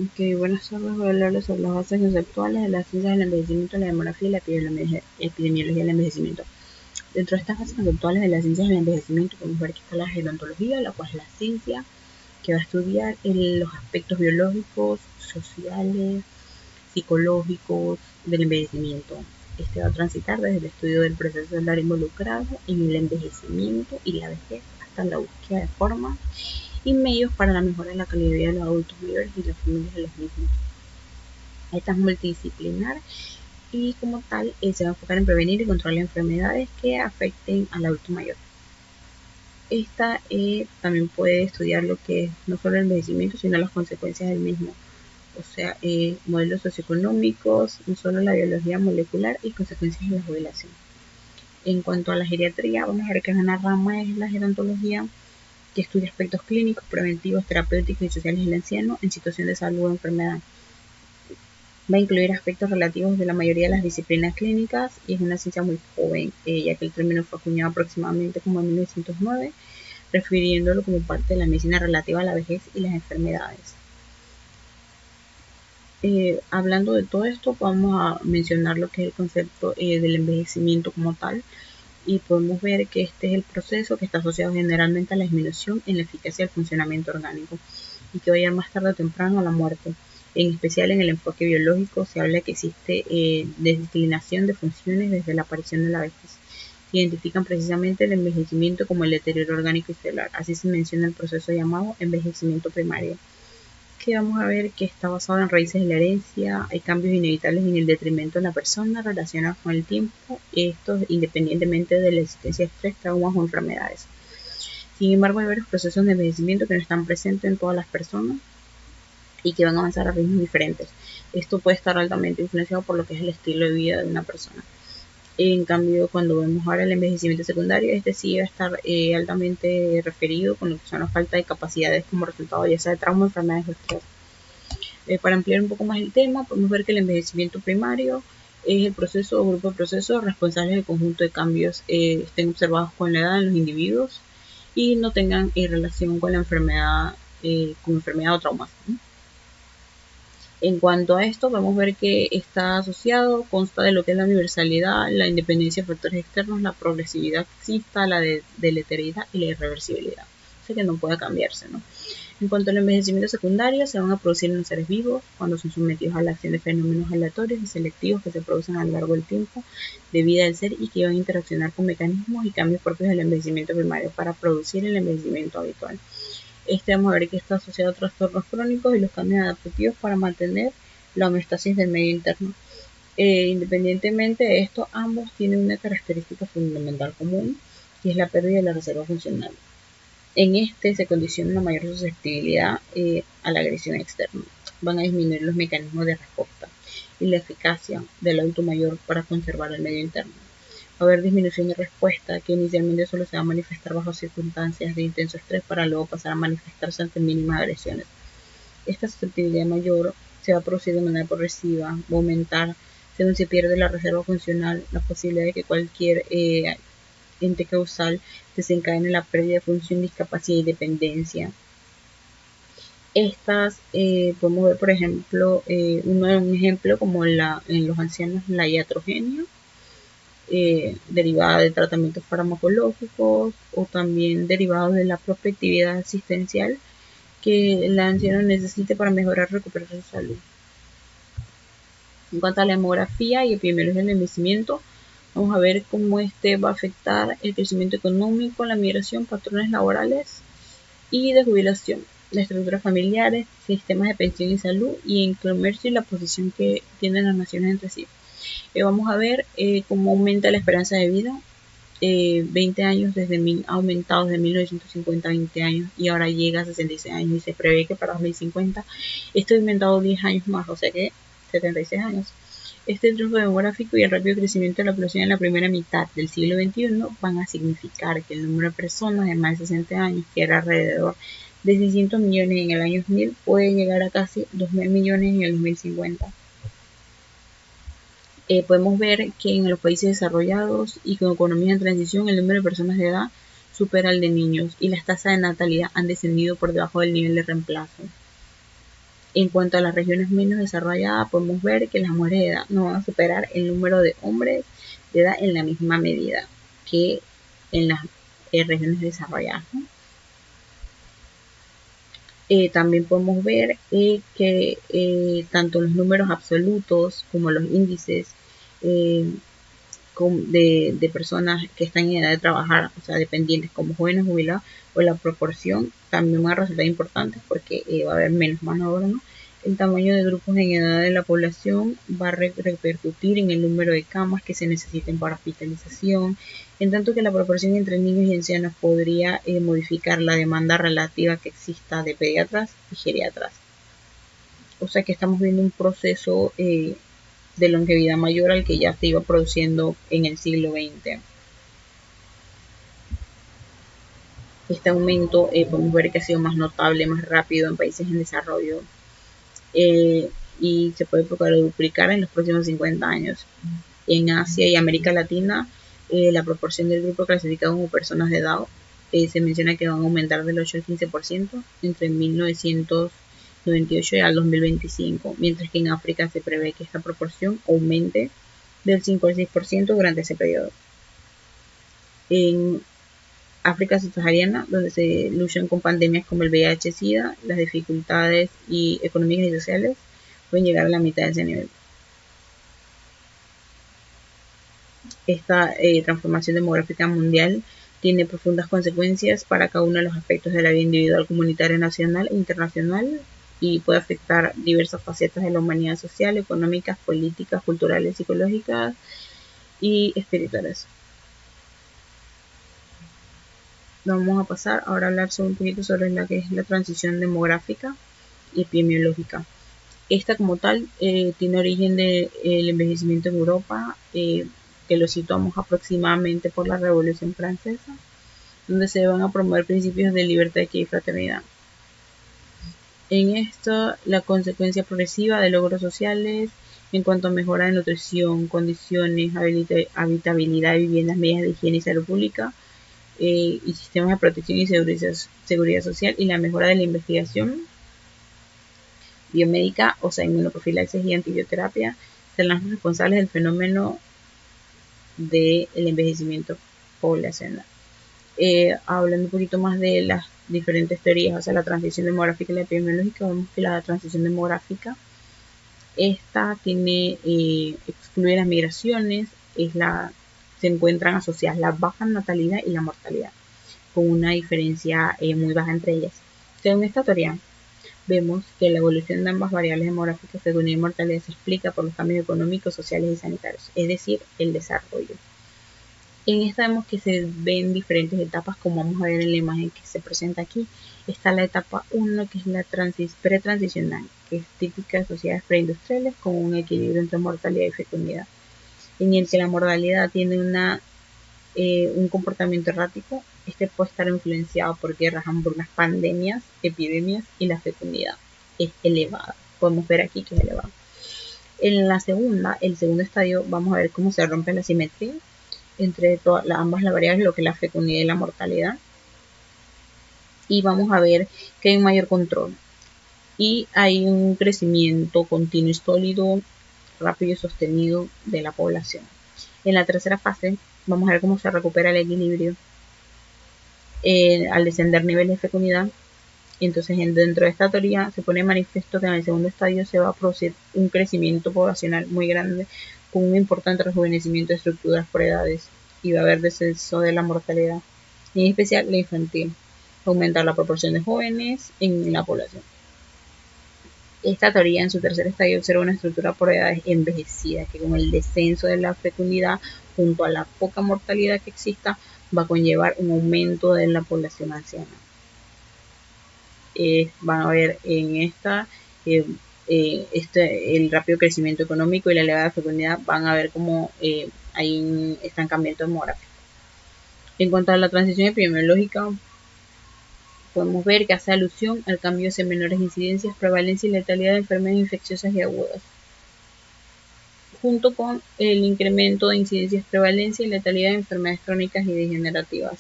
Ok, buenas tardes. Voy a hablarles sobre las bases conceptuales de las ciencias del envejecimiento, la demografía y la epidemiología del envejecimiento. Dentro de estas bases conceptuales de las ciencias del envejecimiento podemos ver que está la gerontología, la cual es la ciencia que va a estudiar los aspectos biológicos, sociales, psicológicos del envejecimiento. Este va a transitar desde el estudio del proceso celular involucrado en el envejecimiento y la vejez hasta la búsqueda de formas y medios para la mejora de la calidad de vida de los adultos mayores y las familias de los mismos. Esta es multidisciplinar y como tal se va a enfocar en prevenir y controlar enfermedades que afecten al adulto mayor. Esta también puede estudiar lo que es no solo el envejecimiento, sino las consecuencias del mismo. O sea, modelos socioeconómicos, no solo la biología molecular y consecuencias de la jubilación. En cuanto a la geriatría, vamos a ver que es una rama es la gerontología, que estudia aspectos clínicos, preventivos, terapéuticos y sociales del anciano en situación de salud o enfermedad. Va a incluir aspectos relativos de la mayoría de las disciplinas clínicas y es una ciencia muy joven, ya que el término fue acuñado aproximadamente como en 1909, refiriéndolo como parte de la medicina relativa a la vejez y las enfermedades. Hablando de todo esto, vamos a mencionar lo que es el concepto del envejecimiento como tal, y podemos ver que este es el proceso que está asociado generalmente a la disminución en la eficacia del funcionamiento orgánico y que va a llevar más tarde o temprano a la muerte. En especial en el enfoque biológico se habla que existe declinación de funciones desde la aparición de la vejez. Se identifican precisamente el envejecimiento como el deterioro orgánico y celular. Así se menciona el proceso llamado envejecimiento primario, que vamos a ver que está basado en raíces de la herencia, hay cambios inevitables en el detrimento de la persona relacionados con el tiempo, esto independientemente de la existencia de estrés, traumas o enfermedades. Sin embargo, hay varios procesos de envejecimiento que no están presentes en todas las personas y que van a avanzar a ritmos diferentes. Esto puede estar altamente influenciado por lo que es el estilo de vida de una persona. En cambio, cuando vemos ahora el envejecimiento secundario, este sí va a estar altamente referido con lo que son la falta de capacidades como resultado ya sea de trauma, enfermedades o estrés. Para ampliar un poco más el tema, podemos ver que el envejecimiento primario es el proceso o grupo de procesos responsables del conjunto de cambios estén observados con la edad en los individuos y no tengan relación con enfermedad o traumas, ¿no? En cuanto a esto, vamos a ver que está asociado, consta de lo que es la universalidad, la independencia de factores externos, la progresividad que exista, la deleteriedad y la irreversibilidad. O sea que no puede cambiarse, ¿no? En cuanto al envejecimiento secundario, se van a producir en los seres vivos cuando son sometidos a la acción de fenómenos aleatorios y selectivos que se producen a lo largo del tiempo de vida del ser y que van a interaccionar con mecanismos y cambios propios del envejecimiento primario para producir el envejecimiento habitual. Vamos a ver que está asociado a trastornos crónicos y los cambios adaptativos para mantener la homeostasis del medio interno. Independientemente de esto, ambos tienen una característica fundamental común, que es la pérdida de la reserva funcional. En este se condiciona una mayor susceptibilidad a la agresión externa. Van a disminuir los mecanismos de respuesta y la eficacia del adulto mayor para conservar el medio interno. Va a haber disminución de respuesta que inicialmente solo se va a manifestar bajo circunstancias de intenso estrés para luego pasar a manifestarse ante mínimas agresiones. Esta susceptibilidad mayor se va a producir de manera progresiva, va a aumentar según se pierde la reserva funcional, la posibilidad de que cualquier ente causal desencadene la pérdida de función, discapacidad y dependencia. Estas podemos ver, por ejemplo, un ejemplo como en los ancianos la iatrogenia, derivada de tratamientos farmacológicos o también derivados de la propia actividad asistencial que el anciano necesite para mejorar y recuperar su salud. En cuanto a la demografía y epidemiología del envejecimiento, vamos a ver cómo este va a afectar el crecimiento económico, la migración, patrones laborales y de jubilación, las estructuras familiares, sistemas de pensión y salud y el comercio y la posición que tienen las naciones entre sí. Vamos a ver cómo aumenta la esperanza de vida. 20 años ha aumentado desde 1950 a 20 años y ahora llega a 66 años y se prevé que para 2050 esto ha aumentado 10 años más, o sea que 76 años. Este triunfo demográfico y el rápido crecimiento de la población en la primera mitad del siglo XXI van a significar que el número de personas de más de 60 años, que era alrededor de 600 millones en el año 2000, puede llegar a casi 2.000 millones en el 2050. Podemos ver que en los países desarrollados y con economías en transición el número de personas de edad supera el de niños y las tasas de natalidad han descendido por debajo del nivel de reemplazo. En cuanto a las regiones menos desarrolladas, podemos ver que las mujeres de edad no van a superar el número de hombres de edad en la misma medida que en las regiones desarrolladas, ¿no? También podemos ver que tanto los números absolutos como los índices eh, de personas que están en edad de trabajar, o sea, dependientes como jóvenes jubilados, o la proporción también van a resultar importantes porque va a haber menos mano de obra, ¿no? El tamaño de grupos en edad de la población va a repercutir en el número de camas que se necesiten para hospitalización, en tanto que la proporción entre niños y ancianos podría modificar la demanda relativa que exista de pediatras y geriatras. O sea que estamos viendo un proceso de longevidad mayor al que ya se iba produciendo en el siglo XX. Este aumento podemos ver que ha sido más notable, más rápido en países en desarrollo y se puede duplicar en los próximos 50 años. En Asia y América Latina, la proporción del grupo clasificado como personas de edad se menciona que van a aumentar del 8 al 15% entre 1998 y al 2025, mientras que en África se prevé que esta proporción aumente del 5 al 6% durante ese periodo. En África subsahariana, donde se luchan con pandemias como el VIH-Sida, las dificultades económicas y sociales pueden llegar a la mitad de ese nivel. Esta transformación demográfica mundial tiene profundas consecuencias para cada uno de los aspectos de la vida individual, comunitaria, nacional e internacional, y puede afectar diversas facetas de la humanidad social, económicas, políticas, culturales, psicológicas y espirituales. Vamos a pasar ahora a hablar un poquito sobre la que es la transición demográfica y epidemiológica. Esta como tal tiene origen del envejecimiento en Europa, que lo situamos aproximadamente por la Revolución Francesa, donde se van a promover principios de libertad, equidad y fraternidad. En esto, la consecuencia progresiva de logros sociales en cuanto a mejora de nutrición, condiciones, habitabilidad de viviendas, medidas de higiene y salud pública, y sistemas de protección y seguridad social, y la mejora de la investigación biomédica, o sea, inmunoprofilaxis y antibioterapia, serán los responsables del fenómeno del envejecimiento poblacional. Hablando un poquito más de las diferentes teorías, o sea, la transición demográfica y la epidemiológica, vemos que la transición demográfica, esta excluye las migraciones, se encuentran asociadas la baja natalidad y la mortalidad, con una diferencia muy baja entre ellas. Según esta teoría, vemos que la evolución de ambas variables demográficas, fecundidad y mortalidad, se explica por los cambios económicos, sociales y sanitarios, es decir, el desarrollo. En esta vemos que se ven diferentes etapas, como vamos a ver en la imagen que se presenta aquí. Está la etapa 1, que es la pretransicional, que es típica de sociedades preindustriales con un equilibrio entre mortalidad y fecundidad, en el que la mortalidad tiene un comportamiento errático. Este puede estar influenciado por guerras, hambrunas, pandemias, epidemias, y la fecundidad es elevada. Podemos ver aquí que es elevada. En la el segundo estadio, vamos a ver cómo se rompe la simetría entre ambas las variables, lo que es la fecundidad y la mortalidad. Y vamos a ver que hay un mayor control y hay un crecimiento continuo y sólido, rápido y sostenido de la población. En la tercera fase, vamos a ver cómo se recupera el equilibrio al descender niveles de fecundidad. Entonces, dentro de esta teoría se pone manifiesto que en el segundo estadio se va a producir un crecimiento poblacional muy grande, con un importante rejuvenecimiento de estructuras por edades, y va a haber descenso de la mortalidad, en especial la infantil, aumentar la proporción de jóvenes en la población. Esta teoría en su tercer estadio observa una estructura por edades envejecida, que con el descenso de la fecundidad junto a la poca mortalidad que exista, va a conllevar un aumento de la población anciana. Van a ver en esta el rápido crecimiento económico y la elevada fecundidad, van a ver cómo hay un estancamiento demográfico. En cuanto a la transición epidemiológica, podemos ver que hace alusión al cambio en menores incidencias, prevalencia y letalidad de enfermedades infecciosas y agudas, junto con el incremento de incidencias, prevalencia y letalidad de enfermedades crónicas y degenerativas.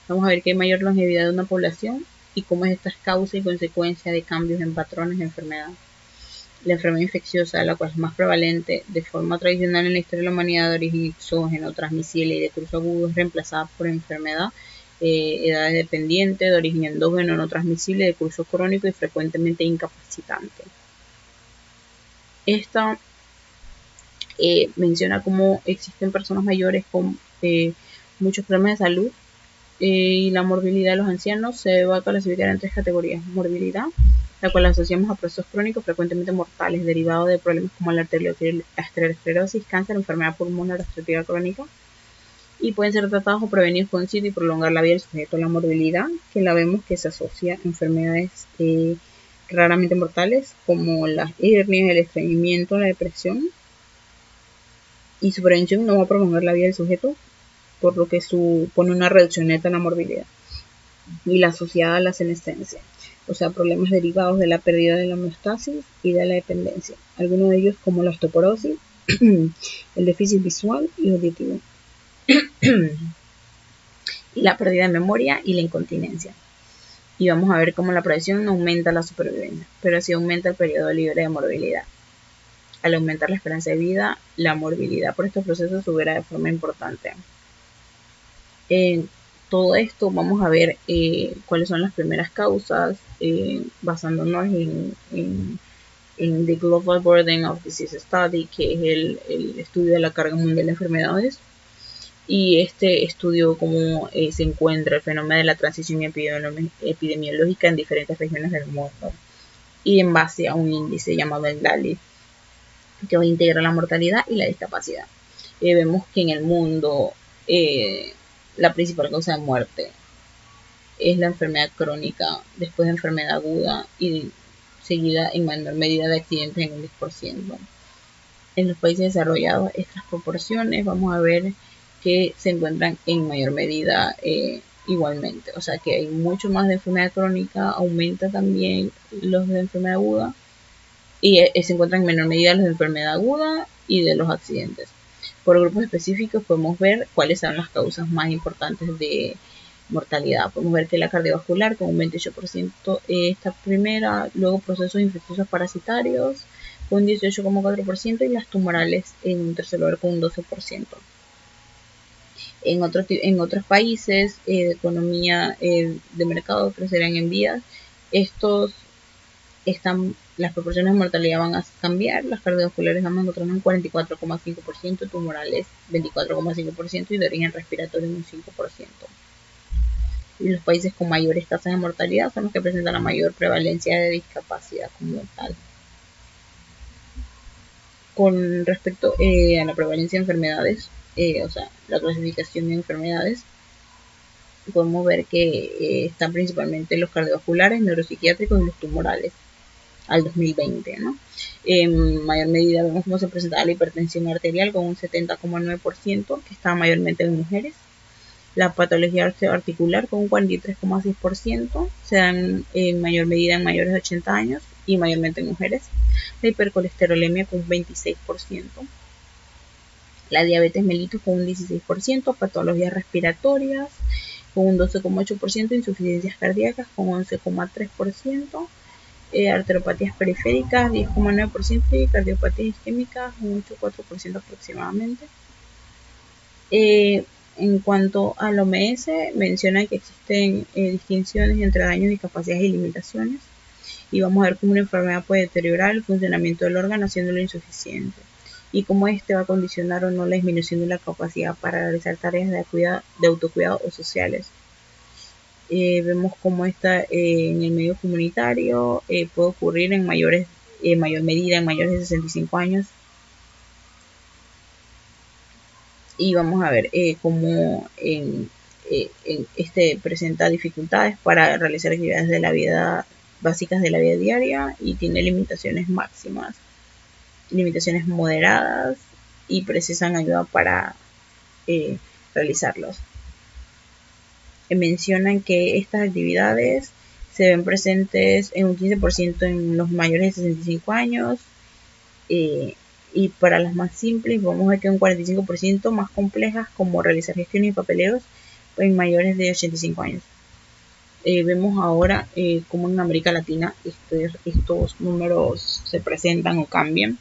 Vamos a ver que hay mayor longevidad de una población y cómo esta es causa y consecuencia de cambios en patrones de enfermedad. La enfermedad infecciosa, la cual es más prevalente de forma tradicional en la historia de la humanidad, de origen exógeno, transmisible y de curso agudo, es reemplazada por enfermedad edades dependiente, de origen endógeno, no transmisible, de curso crónico y frecuentemente incapacitante. Esta menciona cómo existen personas mayores con muchos problemas de salud y la morbilidad de los ancianos se va a clasificar en tres categorías. Morbilidad, la cual asociamos a procesos crónicos frecuentemente mortales derivados de problemas como la arteriosclerosis, cáncer, enfermedad pulmonar obstructiva crónica, y pueden ser tratados o prevenidos con sitio y prolongar la vida del sujeto. La morbilidad, que la vemos que se asocia a enfermedades raramente mortales como las hernias, el estreñimiento, la depresión, y su prevención no va a prolongar la vida del sujeto, por lo que supone una reducción neta en la morbilidad. Y la asociada a la senescencia, o sea, problemas derivados de la pérdida de la homeostasis y de la dependencia, algunos de ellos como la osteoporosis, el déficit visual y auditivo, y la pérdida de memoria y la incontinencia. Y vamos a ver cómo la prevención no aumenta la supervivencia, pero sí aumenta el periodo libre de morbilidad. Al aumentar la esperanza de vida, la morbilidad por estos procesos subirá de forma importante. En todo esto vamos a ver cuáles son las primeras causas, basándonos en The Global Burden of Disease Study, que es el estudio de la carga mundial de enfermedades. Y este estudio cómo se encuentra el fenómeno de la transición epidemiológica en diferentes regiones del mundo, y en base a un índice llamado el DALY, que va a integrar la mortalidad y la discapacidad. Vemos que en el mundo la principal causa de muerte es la enfermedad crónica, después de enfermedad aguda y seguida en menor medida de accidentes en un 10%. En los países desarrollados, estas proporciones vamos a ver que se encuentran en mayor medida igualmente. O sea que hay mucho más de enfermedad crónica, aumenta también los de enfermedad aguda y se encuentran en menor medida los de enfermedad aguda y de los accidentes. Por grupos específicos podemos ver cuáles son las causas más importantes de mortalidad. Podemos ver que la cardiovascular con un 28% esta primera, luego procesos infecciosos parasitarios con un 18,4% y las tumorales en un tercer lugar con un 12%. En otros países de economía de mercado crecerán en vías. Las proporciones de mortalidad van a cambiar. Las cardiovasculares vamos a encontrar un 44,5%, tumorales 24,5% y de origen respiratorio un 5%. Y los países con mayores tasas de mortalidad son los que presentan la mayor prevalencia de discapacidad como tal. Con respecto a la prevalencia de enfermedades, o sea, la clasificación de enfermedades, podemos ver que están principalmente los cardiovasculares, neuropsiquiátricos y los tumorales al 2020, ¿no? En mayor medida vemos cómo se presenta la hipertensión arterial con un 70,9%, que está mayormente en mujeres. La patología articular con un 43,6%, se dan en mayor medida en mayores de 80 años y mayormente en mujeres. La hipercolesterolemia con un 26%. La diabetes mellitus con un 16%, patologías respiratorias con un 12,8%, insuficiencias cardíacas con 11,3%, arteriopatías periféricas 10,9% y cardiopatías isquémicas un 8,4% aproximadamente. En cuanto al OMS, menciona que existen distinciones entre daños, discapacidades y limitaciones, y vamos a ver cómo una enfermedad puede deteriorar el funcionamiento del órgano haciéndolo insuficiente, y cómo este va a condicionar o no la disminución de la capacidad para realizar tareas de autocuidado o sociales. Vemos cómo esta en el medio comunitario puede ocurrir en mayor medida en mayores de 65 años. Y vamos a ver cómo este presenta dificultades para realizar actividades de la vida básicas de la vida diaria y tiene limitaciones máximas, limitaciones moderadas y precisan ayuda para realizarlos. Mencionan que estas actividades se ven presentes en un 15% en los mayores de 65 años y para las más simples vamos a ver que un 45% más complejas como realizar gestiones y papeleos en mayores de 85 años. vemos ahora cómo en América Latina estos números se presentan o cambian,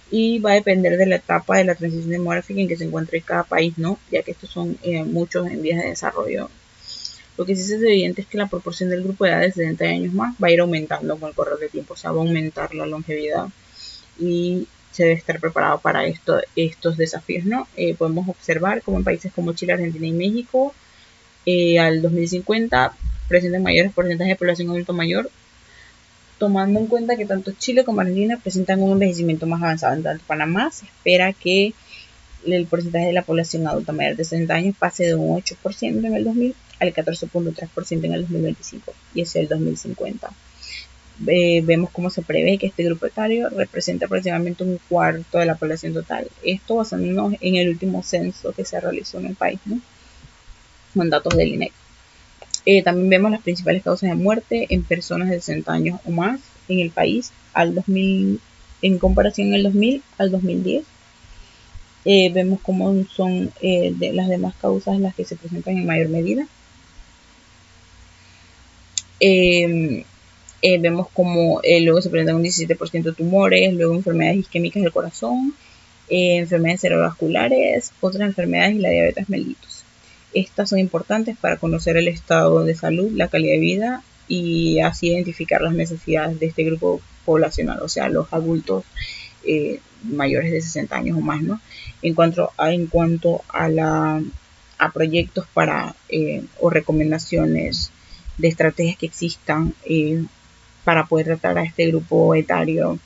y va a depender de la etapa de la transición demográfica en que se encuentre cada país, ¿no? Ya que estos son muchos en vías de desarrollo. Lo que sí es evidente es que la proporción del grupo de edad de 70 años más va a ir aumentando con el correr del tiempo, o sea, va a aumentar la longevidad y se debe estar preparado para estos desafíos, ¿no? Podemos observar como en países como Chile, Argentina y México, al 2050 presentan mayores porcentajes de población adulto mayor, tomando en cuenta que tanto Chile como Argentina presentan un envejecimiento más avanzado. En tanto Panamá se espera que el porcentaje de la población adulta mayor de 60 años pase de un 8% en el 2000 al 14.3% en el 2025 y hacia el 2050. Vemos cómo se prevé que este grupo etario representa aproximadamente un cuarto de la población total. Esto basándonos en el último censo que se realizó en el país, ¿no? Con datos del INEC. También vemos las principales causas de muerte en personas de 60 años o más en el país al 2000, en comparación al 2000 al 2010. Vemos cómo son de las demás causas las que se presentan en mayor medida. Vemos como luego se presentan un 17% de tumores, luego enfermedades isquémicas del corazón, enfermedades cerebrovasculares, otras enfermedades y la diabetes mellitus. Estas son importantes para conocer el estado de salud, la calidad de vida y así identificar las necesidades de este grupo poblacional, o sea, los adultos mayores de 60 años o más, ¿no? En cuanto a proyectos para o recomendaciones de estrategias que existan para poder tratar a este grupo etario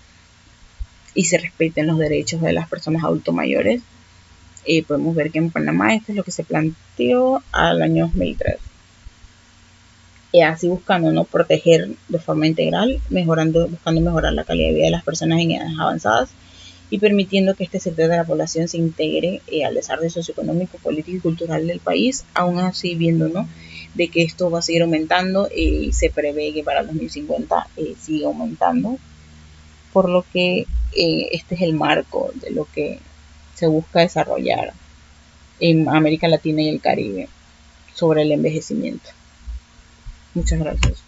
y se respeten los derechos de las personas adultos mayores. Podemos ver que en Panamá esto es lo que se planteó al año 2003. Así buscando no proteger de forma integral, buscando mejorar la calidad de vida de las personas en edades avanzadas y permitiendo que este sector de la población se integre al desarrollo socioeconómico, político y cultural del país, aún así viendo, ¿no?, de que esto va a seguir aumentando y se prevé que para el 2050 siga aumentando, por lo que este es el marco de lo que se busca desarrollar en América Latina y el Caribe sobre el envejecimiento. Muchas gracias.